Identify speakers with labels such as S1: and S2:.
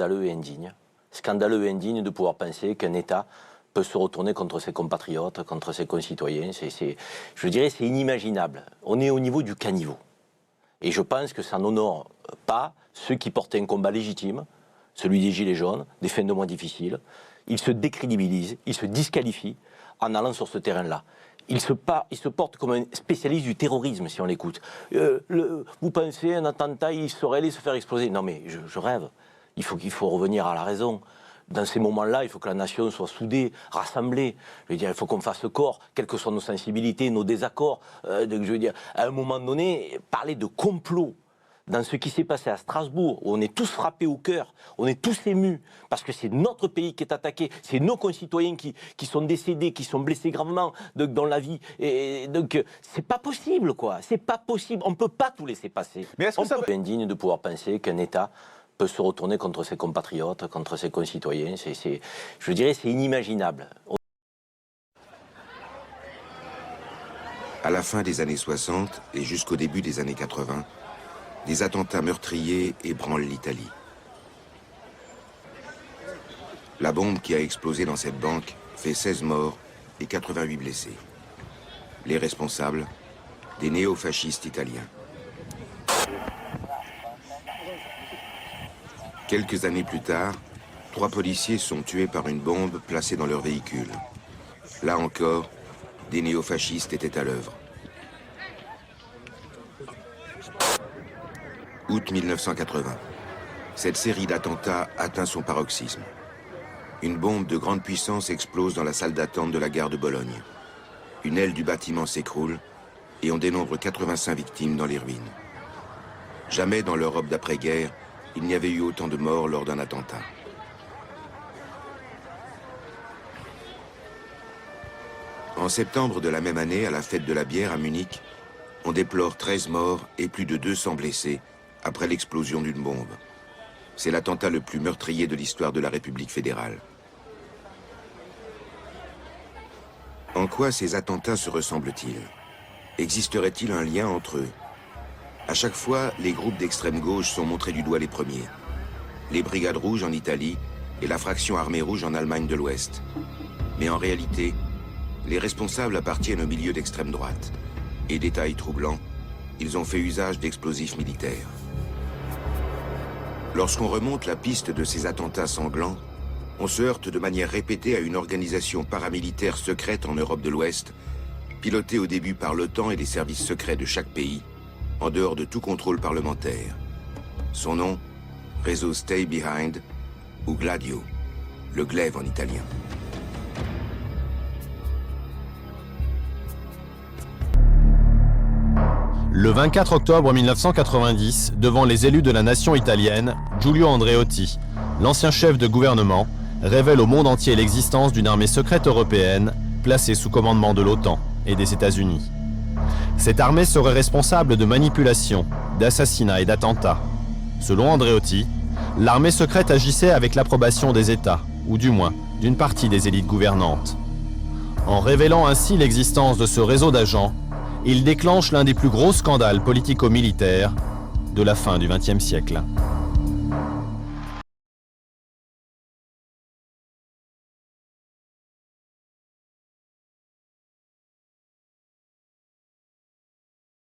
S1: Scandaleux et indigne. Scandaleux et indigne de pouvoir penser qu'un État peut se retourner contre ses compatriotes, contre ses concitoyens. Je dirais c'est inimaginable. On est au niveau du caniveau. Et je pense que ça n'honore pas ceux qui portaient un combat légitime, celui des Gilets jaunes, des fins de mois difficiles. Ils se décrédibilisent, ils se disqualifient en allant sur ce terrain-là. Il se porte comme un spécialiste du terrorisme, si on l'écoute. Vous pensez un attentat, il saurait aller se faire exploser. Non mais je rêve. Il faut revenir à la raison. Dans ces moments-là, il faut que la nation soit soudée, rassemblée. Je veux dire, il faut qu'on fasse corps, quelles que soient nos sensibilités, nos désaccords. Je veux dire, à un moment donné, parler de complot dans ce qui s'est passé à Strasbourg, où on est tous frappés au cœur, on est tous émus, parce que c'est notre pays qui est attaqué, c'est nos concitoyens qui sont décédés, qui sont blessés gravement dans la vie. Et donc, c'est pas possible, quoi. C'est pas possible. On peut pas tout laisser passer.
S2: Mais est-ce que ça
S1: peut... indigne de pouvoir penser qu'un État peut se retourner contre ses compatriotes, contre ses concitoyens. Je dirais c'est inimaginable.
S3: À la fin des années 60 et jusqu'au début des années 80, des attentats meurtriers ébranlent l'Italie. La bombe qui a explosé dans cette banque fait 16 morts et 88 blessés. Les responsables, des néofascistes italiens. Quelques années plus tard, 3 policiers sont tués par une bombe placée dans leur véhicule. Là encore, des néofascistes étaient à l'œuvre. Août 1980. Cette série d'attentats atteint son paroxysme. Une bombe de grande puissance explose dans la salle d'attente de la gare de Bologne. Une aile du bâtiment s'écroule et on dénombre 85 victimes dans les ruines. Jamais dans l'Europe d'après-guerre, il n'y avait eu autant de morts lors d'un attentat. En septembre de la même année, à la fête de la bière à Munich, on déplore 13 morts et plus de 200 blessés après l'explosion d'une bombe. C'est l'attentat le plus meurtrier de l'histoire de la République fédérale. En quoi ces attentats se ressemblent-ils? Existerait-il un lien entre eux? À chaque fois, les groupes d'extrême gauche sont montrés du doigt les premiers. Les Brigades rouges en Italie et la fraction armée rouge en Allemagne de l'Ouest. Mais en réalité, les responsables appartiennent au milieu d'extrême droite. Et détail troublant, ils ont fait usage d'explosifs militaires. Lorsqu'on remonte la piste de ces attentats sanglants, on se heurte de manière répétée à une organisation paramilitaire secrète en Europe de l'Ouest, pilotée au début par l'OTAN et les services secrets de chaque pays, en dehors de tout contrôle parlementaire. Son nom, réseau Stay Behind, ou Gladio, le glaive en italien.
S4: Le 24 octobre 1990, devant les élus de la nation italienne, Giulio Andreotti, l'ancien chef de gouvernement, révèle au monde entier l'existence d'une armée secrète européenne placée sous commandement de l'OTAN et des États-Unis. Cette armée serait responsable de manipulations, d'assassinats et d'attentats. Selon Andreotti, l'armée secrète agissait avec l'approbation des États, ou du moins d'une partie des élites gouvernantes. En révélant ainsi l'existence de ce réseau d'agents, il déclenche l'un des plus gros scandales politico-militaires de la fin du XXe siècle.